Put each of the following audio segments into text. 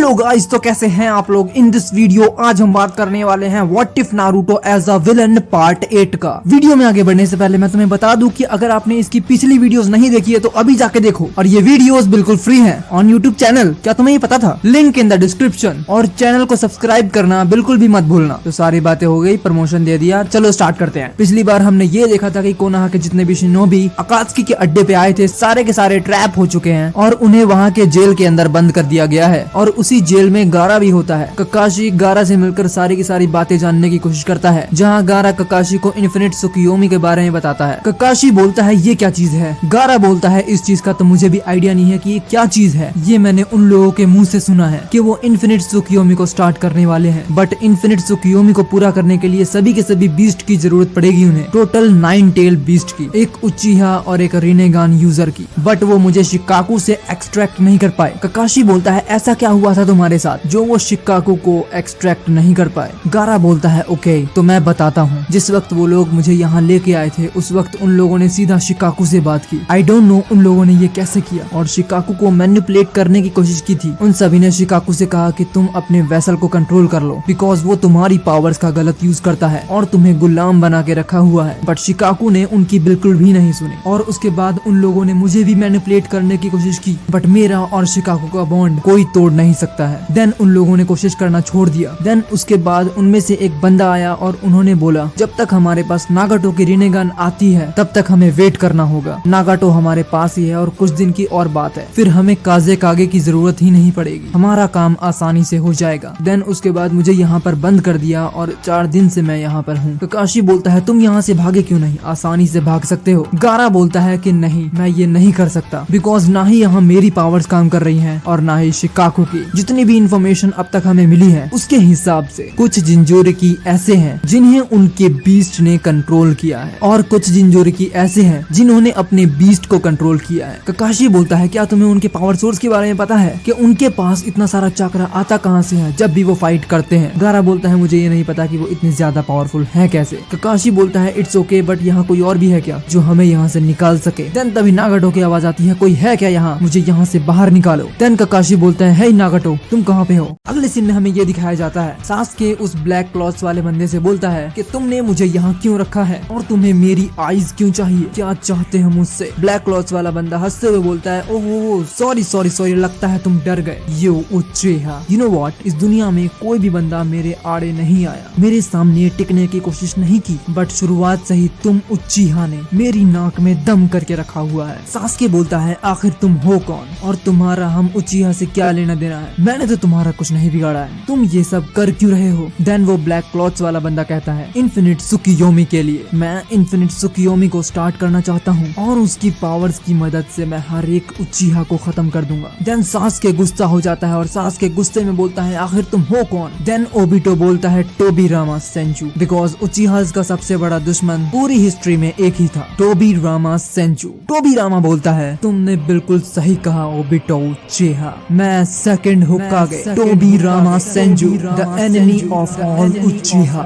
Hello guys, तो कैसे हैं आप लोग। इन दिस वीडियो आज हम बात करने वाले हैं what if Naruto as a villain part 8 का। वीडियो में आगे बढ़ने से पहले मैं तुम्हें बता दूं कि अगर आपने इसकी पिछली वीडियोस नहीं देखी है तो अभी जाके देखो, और ये वीडियोस बिल्कुल फ्री हैं ऑन यूट्यूब चैनल। क्या तुम्हें ये पता था? Link in the description. और चैनल को सब्सक्राइब करना बिल्कुल भी मत भूलना। तो सारी बातें हो गई, प्रमोशन दे दिया, चलो स्टार्ट करते हैं। पिछली बार हमने ये देखा था कि कोनोहा के जितने भी शिनोबी अकात्सुकी के अड्डे पे आए थे सारे के सारे ट्रैप हो चुके हैं और उन्हें वहाँ के जेल के अंदर बंद कर दिया गया है। और उसी जेल में गारा भी होता है। ककाशी गारा से मिलकर सारी की सारी बातें जानने की कोशिश करता है, जहाँ गारा ककाशी को इन्फिनिट त्सुकियोमी के बारे में बताता है। ककाशी बोलता है ये क्या चीज है। गारा बोलता है इस चीज का तो मुझे भी आइडिया नहीं है कि ये क्या चीज है। ये मैंने उन लोगों के मुंह से सुना है कि वो इन्फिनिट त्सुकियोमी को स्टार्ट करने वाले हैं, बट इन्फिनिट त्सुकियोमी को पूरा करने के लिए सभी के सभी बीस्ट की जरूरत पड़ेगी उन्हें। टोटल 9 टेल बीस्ट की, एक उचिहा और एक रिनेगान यूजर की, बट वो मुझे शिकाकू से एक्सट्रैक्ट नहीं कर पाए। ककाशी बोलता है ऐसा क्या हुआ था तुम्हारे साथ जो वो शिकाकू को एक्सट्रैक्ट नहीं कर पाए। गारा बोलता है ओके तो मैं बताता हूँ। जिस वक्त वो लोग मुझे यहाँ लेके आए थे उस वक्त उन लोगों ने सीधा शिकाकू से बात की। आई डोंट नो उन लोगों ने ये कैसे किया, और शिकाकू को मैनिपुलेट करने की कोशिश की थी। उन सभी ने शिकाकू से कहा कि तुम अपने वेसल को कंट्रोल कर लो, बिकॉज वो तुम्हारी पावर्स का गलत यूज करता है और तुम्हें गुलाम बना के रखा हुआ है। बट शिकाकू ने उनकी बिल्कुल भी नहीं सुनी, और उसके बाद उन लोगों ने मुझे भी मैनिपुलेट करने की कोशिश की, बट मेरा और शिकाकू का बॉन्ड कोई तोड़ नहीं सकता है। देन उन लोगों ने कोशिश करना छोड़ दिया। देन उसके बाद उनमें से एक बंदा आया और उन्होंने बोला जब तक हमारे पास नागाटो की रिनेगान आती है तब तक हमें वेट करना होगा। नागाटो हमारे पास ही है और कुछ दिन की और बात है, फिर हमें काजे कागे की जरूरत ही नहीं पड़ेगी, हमारा काम आसानी से हो जाएगा। देन उसके बाद मुझे यहाँ पर बंद कर दिया और 4 दिन से मैं यहाँ पर हूँ। ककाशी बोलता है तुम यहाँ से भागे क्यों नहीं, आसानी से भाग सकते हो। गारा बोलता है कि नहीं, मैं ये नहीं कर सकता, बिकॉज ना ही यहाँ मेरी पावर्स काम कर रही हैं और ना ही शिकाकू की। जितनी भी इंफॉर्मेशन अब तक हमें मिली है उसके हिसाब से कुछ जिंजोरिकी ऐसे हैं जिन्हें उनके बीस्ट ने कंट्रोल किया है, और कुछ जिंजोरिकी ऐसे हैं जिन्होंने अपने बीस्ट को कंट्रोल किया है। ककाशी बोलता है क्या तुम्हें उनके पावर सोर्स के बारे में पता है कि उनके पास इतना सारा चक्र आता कहाँ से है जब भी वो फाइट करते हैं। गारा बोलता है मुझे ये नहीं पता कि वो इतने ज्यादा पावरफुल है कैसे। ककाशी बोलता है इट्स ओके, बट यहाँ कोई और भी है क्या जो हमें यहाँ से निकाल सके। देन तभी नागाटो की आवाज आती है कोई है क्या यहाँ, मुझे यहाँ से बाहर निकालो। देन ककाशी बोलता है हे नागाटो तुम कहाँ पे हो। अगले सीन में हमें ये दिखाया जाता है सास्के उस ब्लैक क्लॉथ्स वाले बंदे से बोलता है कि तुमने मुझे यहाँ क्यों रखा है और तुम्हें मेरी आईज क्यों चाहिए, क्या चाहते हो मुझसे। ब्लैक क्लॉथ्स वाला बंदा हंसते हुए बोलता है ओहो सॉरी सॉरी सॉरी, लगता है तुम डर गए। यू उच्चेहा, यू नो व्हाट, इस दुनिया में कोई भी बंदा मेरे आड़े नहीं आया, मेरे सामने टिकने की कोशिश नहीं की, बट शुरुआत से ही तुम उच्चेहा ने मेरी नाक में दम करके रखा हुआ है। सास्के बोलता है आखिर तुम हो कौन और तुम्हारा हम उच्चेहा से क्या लेना देना है, मैंने तो तुम्हारा कुछ नहीं बिगाड़ा है, तुम ये सब कर क्यों रहे हो। देन वो ब्लैक क्लॉथ्स वाला बंदा कहता है इन्फिनिट त्सुकियोमी के लिए, मैं इन्फिनिट त्सुकियोमी को स्टार्ट करना चाहता हूँ और उसकी पावर्स की मदद से मैं हर एक उच्चेहा को खत्म कर दूंगा। देन सास्के गुस्सा हो जाता है और सास्के गुस्से में बोलता है आखिर तुम हो कौन। देन ओबिटो बोलता है टोबिरामा सेंचू, बिकॉज उचिहास का सबसे बड़ा दुश्मन पूरी हिस्ट्री में एक ही था, टोबिरामा सेंचू। टोबिरामा बोलता है तुमने बिल्कुल सही कहा ओबिटो उचिहा, मैं second Hokage Tobirama Senju, the enemy of all Uchiha.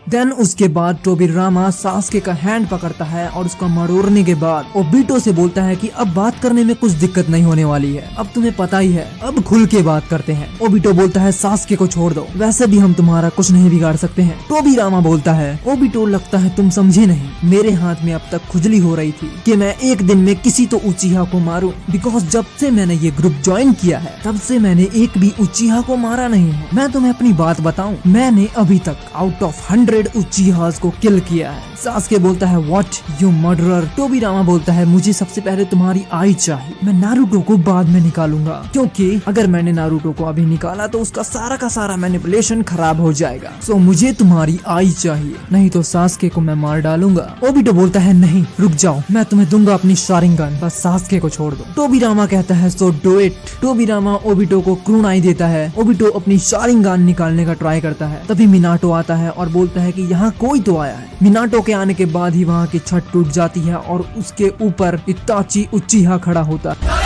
Then उसके बाद टोबिरामा सास्के का हैंड पकड़ता है और उसका मरोड़ने के बाद ओबिटो से बोलता है कि अब बात करने में कुछ दिक्कत नहीं होने वाली है, अब तुम्हें पता ही है, अब खुल के बात करते हैं। ओबिटो बोलता है सास्के को छोड़ दो, वैसे भी हम तुम्हारा कुछ नहीं बिगाड़ सकते हैं। टोबिरामा बोलता है ओबिटो लगता है तुम समझे नहीं, मेरे हाथ में अब तक खुजली हो रही थी कि मैं एक दिन में किसी तो उचिहा को मारूं, बिकॉज जब से मैंने ये ग्रुप ज्वाइन किया है तब से मैंने एक भी उचिहा को मारा नहीं है। मैं तुम्हें अपनी बात बताऊं, मैंने अभी तक आउट ऑफ 100 उचिहास को किल किया है। सास्के बोलता है व्हाट यू मर्डरर। टोबिरामा बोलता है मुझे सबसे पहले तुम्हारी आई चाहिए, मैं नारुतो को बाद में निकालूंगा, क्योंकि अगर मैंने नारुतो को अभी निकाला तो उसका सारा का सारा मैनिपुलेशन खराब हो जाएगा, सो मुझे तुम्हारी आई चाहिए, नहीं तो सास्के को मैं मार डालूंगा। ओबिटो बोलता है नहीं रुक जाओ, मैं तुम्हें दूंगा अपनी शारिंगन, बस सास्के को छोड़ दो। टोबिरामा कहता है सो डू इट। टोबिरामा ओबिटो को क्रूनाई देता है। ओबिटो अपनी शारिंगन निकालने का ट्राई करता है, तभी मिनाटो आता है और बोलता है कि यहाँ कोई तो आया है। मिनाटो के आने के बाद ही वहाँ की छत टूट जाती है और उसके ऊपर इताची उचिहा खड़ा होता है।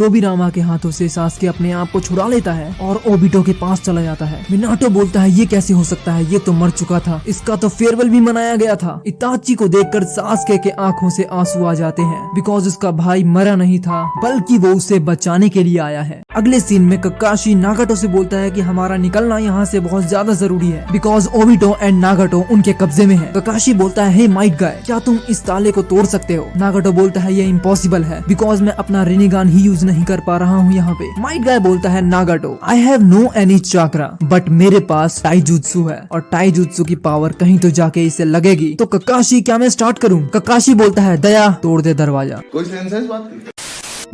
टोबिरामा के हाथों से सास्के अपने आप को छुड़ा लेता है और ओबिटो के पास चला जाता है। मिनाटो बोलता है ये कैसे हो सकता है, ये तो मर चुका था, इसका तो फेयरवेल भी मनाया गया था। इताची को देखकर सास्के के आंखों से आंसू आ जाते हैं बिकॉज उसका भाई मरा नहीं था बल्कि वो उसे बचाने के लिए आया है। अगले सीन में ककाशी नागाटो से बोलता है कि हमारा निकलना यहाँ से बहुत ज्यादा जरूरी है बिकॉज ओबिटो एंड नागाटो उनके कब्जे में है। ककाशी बोलता है हे माइट गाय, क्या तुम इस ताले को तोड़ सकते हो? नागाटो बोलता है ये इम्पॉसिबल है बिकॉज मैं अपना रिनिगान ही यूज नहीं कर पा रहा हूँ यहाँ पे। माइट गाय बोलता है Nagato I have no any chakra but मेरे पास टाइजुत्सु है और टाइजुत्सु की पावर कहीं तो जाके इसे लगेगी। तो ककाशी क्या मैं स्टार्ट करूँ? ककाशी बोलता है दया तोड़ दे दरवाजा। कोई सेंस है इस बात की?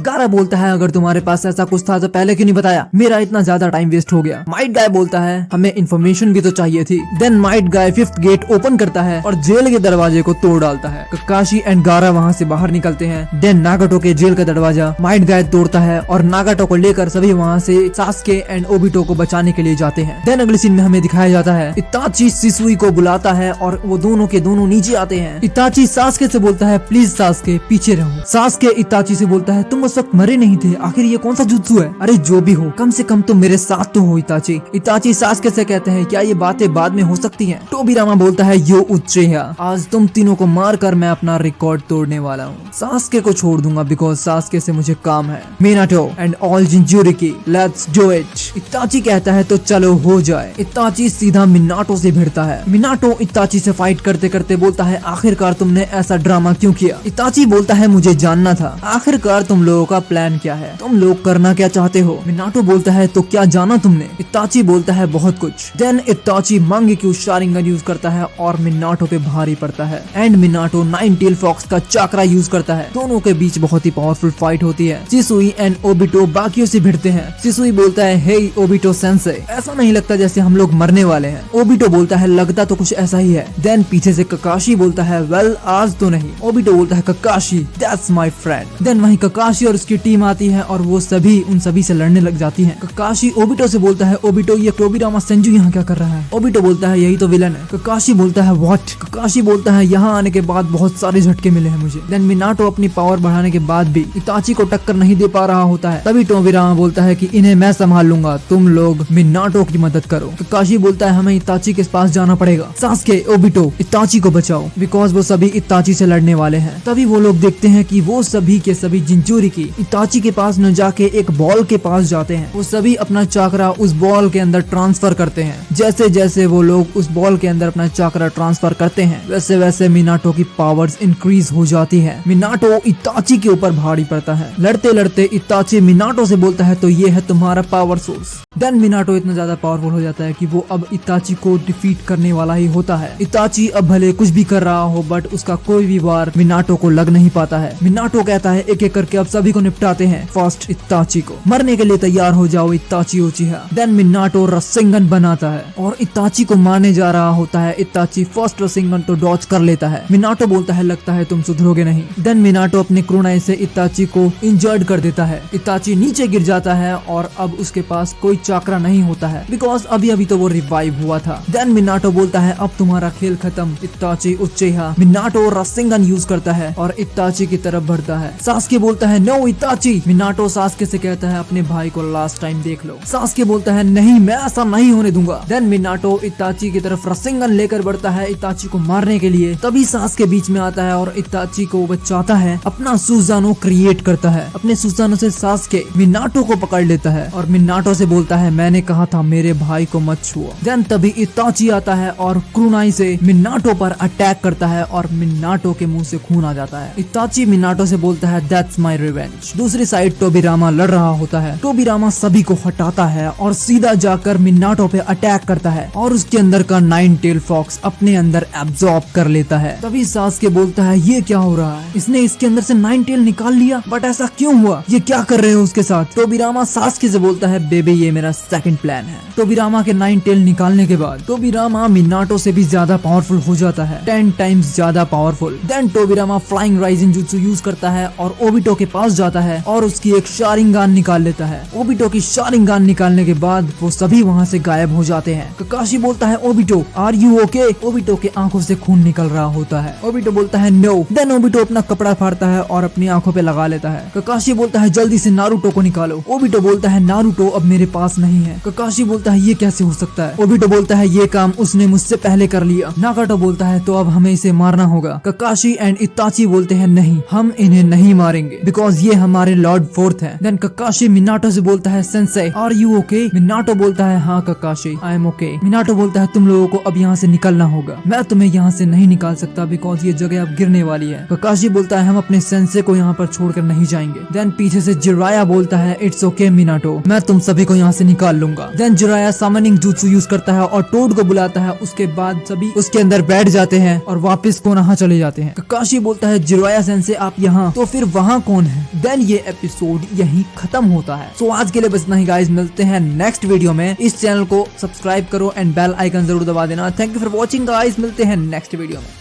गारा बोलता है अगर तुम्हारे पास ऐसा कुछ था तो पहले क्यों नहीं बताया, मेरा इतना ज्यादा टाइम वेस्ट हो गया। माइट गाय बोलता है हमें इन्फॉर्मेशन भी तो चाहिए थी। Then Might Guy 5th gate open करता है और जेल के दरवाजे को तोड़ डालता है। ककाशी एंड गारा वहाँ से बाहर निकलते हैं। देन नागाटो के जेल का दरवाजा माइट गाय तोड़ता है और नागाटो को लेकर सभी वहाँ से सास्के एंड ओबिटो को बचाने के लिए जाते हैं। देन अगले सीन में हमें दिखाया जाता है इताची सिसुई को बुलाता है और वो दोनों के दोनों नीचे आते हैं। इताची सास्के से बोलता है प्लीज सास्के पीछे रहो। सास्के इताची से बोलता है तुम उस वक्त मरे नहीं थे, आखिर ये कौन सा जुत्सु है? अरे जो भी हो कम से कम तुम मेरे साथ तो हो इताची। इताची सास्के से कहते हैं क्या ये बातें बाद में हो सकती हैं? टोबिरामा बोलता है यो उच्चेया, आज तुम तीनों को मार कर मैं अपना रिकॉर्ड तोड़ने वाला हूँ। सास्के को छोड़ दूंगा बिकॉज सास्के से मुझे काम है। Minato and all Jinchuriki let's do it. Itachi कहता है तो चलो हो जाए। इताची सीधा मिनाटो से भिड़ता है। मिनाटो इताची से फाइट करते करते बोलता है आखिरकार तुमने ऐसा ड्रामा क्यों किया? इताची बोलता है मुझे जानना था आखिरकार तुम लोगों का प्लान क्या है, तुम लोग करना क्या चाहते हो? मिनाटो बोलता है तो क्या जाना तुमने? इताची बोलता है बहुत कुछ। देन इताची मांगेक्यू शारिंगन यूज करता है और मिनाटो पे भारी पड़ता है एंड मिनाटो 9 टेल फॉक्स का चाकरा यूज करता है। दोनों के बीच बहुत ही पावरफुल फाइट होती है। चिसुई एंड ओबिटो बाकियों से भिड़ते हैं। चिसुई बोलता है हे ओबिटो सेंसे, ऐसा नहीं लगता जैसे हम लोग मरने वाले हैं। ओबिटो बोलता है लगता तो कुछ ऐसा ही है। देन पीछे से ककाशी बोलता है वेल आज तो नहीं। ओबिटो बोलता है ककाशी दैट्स माय फ्रेंड। देन वहीं ककाशी और उसकी टीम आती है और वो सभी उन सभी से लड़ने लग जाती हैं। ककाशी ओबिटो से बोलता है ओबिटो ये टोबिरामा सेंजू यहाँ क्या कर रहा है? ओबिटो बोलता है यही तो विलन है। ककाशी बोलता है व्हाट? ककाशी बोलता है यहाँ आने के बाद बहुत सारे झटके मिले हैं मुझे। देन मिनाटो अपनी पावर बढ़ाने के बाद भी इताची को टक्कर नहीं दे पा रहा होता है। तभी टोबिरामा बोलता है कि इन्हें मैं संभाल लूंगा, तुम लोग मिनाटो की मदद करो। ककाशी बोलता है हमें इताची के पास जाना पड़ेगा। सास्के ओबिटो इताची को बचाओ बिकॉज वो सभी इताची से लड़ने वाले हैं। तभी वो लोग देखते हैं कि वो सभी के सभी जिंचुरिकी इताची के पास न जाके एक बॉल के पास जाते हैं। वो सभी अपना चाकरा उस बॉल के अंदर ट्रांसफर करते हैं। जैसे जैसे वो लोग उस बॉल के अंदर अपना चाकरा ट्रांसफर करते हैं वैसे वैसे मिनाटो की पावर्स इंक्रीज हो जाती है। मिनाटो इताची के ऊपर भारी पड़ता है। लड़ते लड़ते इताची मिनाटो से बोलता है तो ये है तुम्हारा पावर सोर्स। देन मिनाटो इतना ज्यादा पावरफुल हो जाता है कि वो अब इताची को डिफीट करने वाला ही होता है। इताची अब भले कुछ भी कर रहा हो बट उसका कोई भी वार मिनाटो को लग नहीं पाता है। मिनाटो कहता है एक एक करके अब सभी को निपटाते हैं। फर्स्ट इताची को, मरने के लिए तैयार हो जाओ इताची उचिहा। देन मिनाटो रसिंगन बनाता है और इताची को मारने जा रहा होता है। इताची फर्स्ट रसिंगन तो डॉच कर लेता है। मिनाटो बोलता है लगता है तुम सुधरोगे नहीं। देन मिनाटो अपने क्रोनाई से इताची को इंजर्ड कर देता है। इताची नीचे गिर जाता है और अब उसके पास कोई चाकरा नहीं होता है बिकॉज अभी अभी तो वो रिवाइव हुआ था। देन मिनाटो बोलता है अब तुम्हारा खेल खत्म इताची उचिहा। मिनाटो रसिंगन यूज करता है और इताची की तरफ बढ़ता है। सास्के बोलता है नो इताची। मिनाटो सास्के से कहता है अपने भाई को लास्ट टाइम देख लो। सास्के बोलता है नहीं मैं ऐसा नहीं होने दूंगा। देन मिनाटो इताची की तरफ रसिंगन लेकर बढ़ता है इताची को मारने के लिए। तभी सास्के बीच में आता है और इताची को बचाता है। अपना सुजानो क्रिएट करता है। अपने सुजानो से सास्के मिनाटो को पकड़ लेता है और मिनाटो से बोलता है मैंने कहा था मेरे भाई को मत छुओ। देन तभी इताची आता है और क्रुनाई से मिनाटो पर अटैक करता है और मिनाटो के मुंह से खून आ जाता है। इताची मिनाटो से बोलता है दैट्स माय रिवेंज। दूसरी साइड टोबिरामा लड़ रहा होता है। टोबिरामा सभी को हटाता है और सीधा जाकर मिनाटो पे अटैक करता है और उसके अंदर का 9 टेल फॉक्स अपने अंदर एब्जॉर्ब कर लेता है। तभी सास्के बोलता है ये क्या हो रहा है, इसने इसके अंदर से 9 टेल निकाल लिया बट ऐसा क्यों हुआ, ये क्या कर रहे हो उसके साथ? टोबिरामा सास्के से बोलता है बेबी ये मेरा सेकंड प्लान है। टोबिरामा के 9 टेल निकालने के बाद टोबिरामा मिनाटो से भी ज्यादा पावरफुल हो जाता है, 10 टाइम्स ज्यादा powerful. Then Tobirama flying rising jutsu use करता है और ओबिटो के पास पास जाता है और उसकी एक शारिंगान निकाल लेता है। ओबिटो की शारिंगान निकालने के बाद वो सभी वहाँ से गायब हो जाते हैं। ककाशी बोलता है Obito are you okay? Obito के आंखों से खून निकल रहा होता है। ओबिटो बोलता है नो। देन ओबिटो अपना कपड़ा फाड़ता है और अपनी आंखों पे लगा लेता है। ककाशी बोलता है जल्दी से नारुतो को निकालो। ओबिटो बोलता है नारुतो अब मेरे पास नहीं है। ककाशी बोलता है ये कैसे हो सकता है? ओबिटो बोलता है ये काम उसने मुझसे पहले कर लिया। नागाटो बोलता है तो अब हमें इसे मारना होगा। ककाशी एंड इताची बोलते हैं नहीं, हम इन्हें नहीं मारेंगे बिकॉज ये हमारे लॉर्ड फोर्थ है। देन ककाशी मिनाटो से बोलता है sensei are you okay? Minato बोलता है हाँ Kakashi I am okay. Minato बोलता है तुम लोगों को अब यहाँ से निकलना होगा, मैं तुम्हें यहाँ से नहीं निकाल सकता बिकॉज ये जगह अब गिरने वाली है। ककाशी बोलता है हम अपने सेंसे को यहाँ पर छोड़कर नहीं जाएंगे। देन पीछे से जिराया बोलता है इट्स ओके मिनाटो, मैं तुम सभी को यहाँ से निकाल लूंगा। Then Jiraiya summoning jutsu use करता है और टोड को बुलाता है। उसके बाद सभी उसके अंदर बैठ जाते हैं और वापस कोनोहा चले जाते हैं। ककाशी बोलता है जिराया सेंसे आप यहाँ, तो फिर वहाँ कौन है? देन ये एपिसोड यहीं खत्म होता है। सो आज के लिए बस इतना ही गाइस, मिलते हैं नेक्स्ट वीडियो में। इस चैनल को सब्सक्राइब करो एंड बेल आइकन जरूर दबा देना। Thank you for watching guys, मिलते हैं नेक्स्ट वीडियो में।